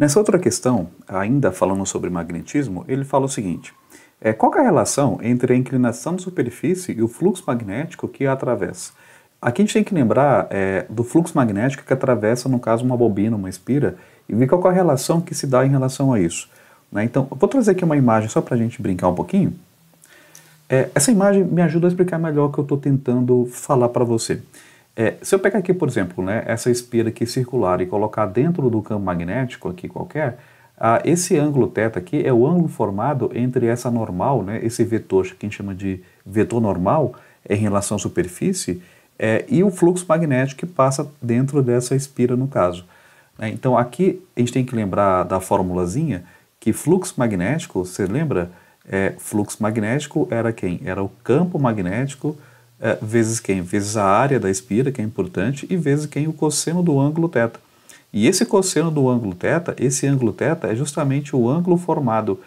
Nessa outra questão, ainda falando sobre magnetismo, ele fala o seguinte: qual que é a relação entre a inclinação da superfície e o fluxo magnético que a atravessa? Aqui a gente tem que lembrar do fluxo magnético que atravessa, no caso, uma bobina, uma espira, e ver qual que é a relação que se dá em relação a isso. Né? Então, eu vou trazer aqui uma imagem só para a gente brincar um pouquinho. Essa imagem me ajuda a explicar melhor o que eu estou tentando falar para você. Se eu pegar aqui, por exemplo, né, essa espira aqui circular e colocar dentro do campo magnético aqui qualquer, esse ângulo θ aqui é o ângulo formado entre essa normal, né, esse vetor que a gente chama de vetor normal em relação à superfície, e o fluxo magnético que passa dentro dessa espira no caso. Então aqui a gente tem que lembrar da formulazinha que fluxo magnético, você lembra? Fluxo magnético era quem? Era o campo magnético vezes quem? Vezes a área da espira, que é importante, e vezes quem? O cosseno do ângulo θ. E esse cosseno do ângulo θ, esse ângulo θ é justamente o ângulo formado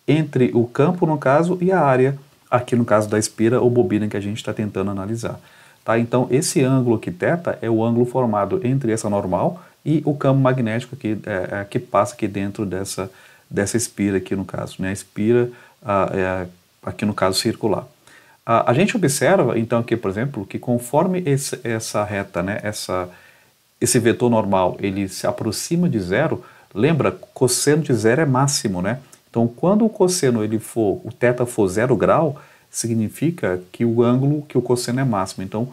entre o campo, no caso, e a área, aqui no caso da espira ou bobina que a gente está tentando analisar. Tá? Então, esse ângulo aqui, θ, é o ângulo formado entre essa normal e o campo magnético que passa aqui dentro dessa espira aqui no caso, né? A espira aqui no caso circular. A gente observa, então, aqui, por exemplo, que conforme essa reta, né, esse vetor normal, ele se aproxima de zero, lembra, cosseno de zero é máximo, né? Então, quando o cosseno, o θ for 0 grau, significa que o ângulo, que o cosseno é máximo. Então,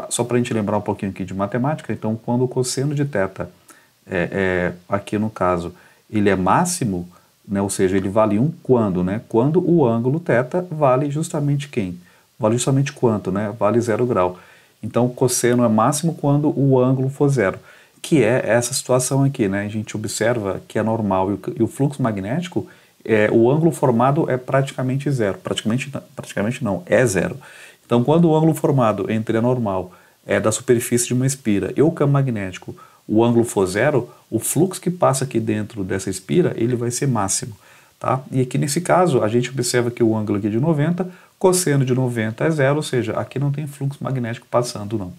só para a gente lembrar um pouquinho aqui de matemática, então, quando o cosseno de θ, aqui no caso, ele é máximo, né, ou seja, ele vale 1 quando, né? Quando o ângulo θ vale justamente quem? Vale justamente quanto, né? Vale 0 grau. Então, o cosseno é máximo quando o ângulo for zero, que é essa situação aqui, né? A gente observa que é normal e o fluxo magnético, o ângulo formado é praticamente zero. Praticamente não, é zero. Então, quando o ângulo formado entre a normal da superfície de uma espira e o campo magnético, o ângulo for zero, o fluxo que passa aqui dentro dessa espira, ele vai ser máximo. Tá? E aqui nesse caso, a gente observa que o ângulo aqui é de 90, cosseno de 90 é zero, ou seja, aqui não tem fluxo magnético passando, não.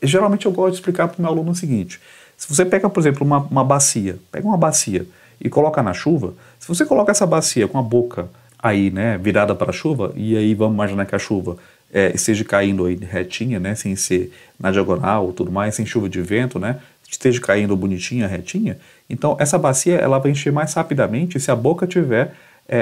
Geralmente eu gosto de explicar para o meu aluno o seguinte: se você pega, por exemplo, uma bacia, pega uma bacia e coloca na chuva, se você coloca essa bacia com a boca aí, né, virada para a chuva, e aí vamos imaginar que a chuva esteja caindo aí retinha, né, sem ser na diagonal, tudo mais, sem chuva de vento, né, esteja caindo bonitinha, retinha, então essa bacia ela vai encher mais rapidamente se a boca tiver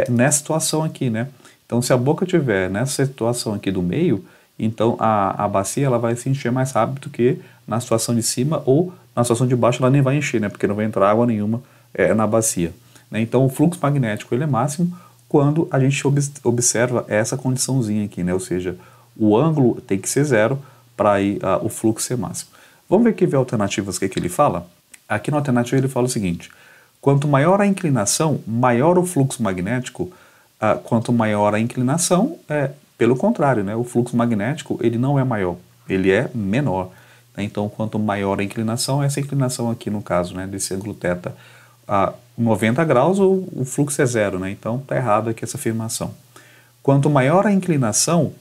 nessa situação aqui, né? Então, se a boca tiver nessa situação aqui do meio, então a bacia ela vai se encher mais rápido que na situação de cima, ou na situação de baixo ela nem vai encher, né? Porque não vai entrar água nenhuma na bacia. Né? Então, o fluxo magnético ele é máximo quando a gente observa essa condiçãozinha aqui, né? Ou seja, o ângulo tem que ser zero para o fluxo ser máximo. Vamos ver aqui ver alternativas o que ele fala? Aqui na alternativa ele fala o seguinte: quanto maior a inclinação, maior o fluxo magnético. Quanto maior a inclinação, pelo contrário, né, o fluxo magnético ele não é maior, ele é menor. Né? Então, quanto maior a inclinação, essa inclinação aqui no caso, né, desse ângulo θ, 90 graus, o fluxo é zero, né? Então está errado aqui essa afirmação. Quanto maior a inclinação,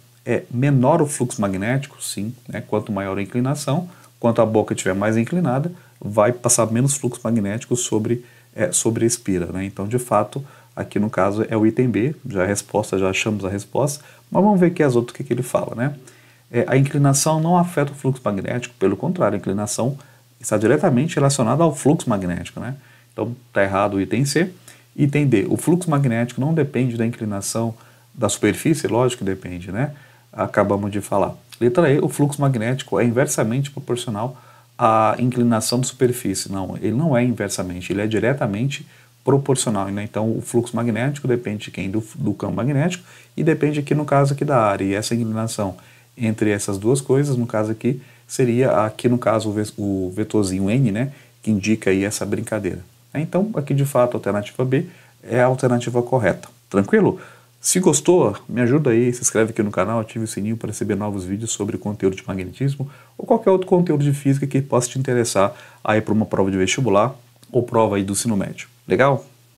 menor o fluxo magnético, sim. Né? Quanto maior a inclinação, quanto a boca estiver mais inclinada, vai passar menos fluxo magnético sobre a espira. Né? Então, de fato, aqui no caso é o item B, já achamos a resposta, mas vamos ver aqui as outras que ele fala, né? A inclinação não afeta o fluxo magnético, pelo contrário, a inclinação está diretamente relacionada ao fluxo magnético, né? Então está errado o item C. Item D, o fluxo magnético não depende da inclinação da superfície, lógico que depende, né? Acabamos de falar. Letra E, o fluxo magnético é inversamente proporcional à inclinação da superfície. Não, ele não é inversamente, ele é diretamente proporcional, né? Então o fluxo magnético depende de quem? Do campo magnético, e depende aqui no caso aqui da área, e essa inclinação entre essas duas coisas, no caso aqui, seria aqui no caso o vetorzinho N, né, que indica aí essa brincadeira. Então aqui de fato a alternativa B é a alternativa correta. Tranquilo? Se gostou, me ajuda aí, se inscreve aqui no canal, ative o sininho para receber novos vídeos sobre conteúdo de magnetismo ou qualquer outro conteúdo de física que possa te interessar aí para uma prova de vestibular ou prova aí do ensino médio. Legal?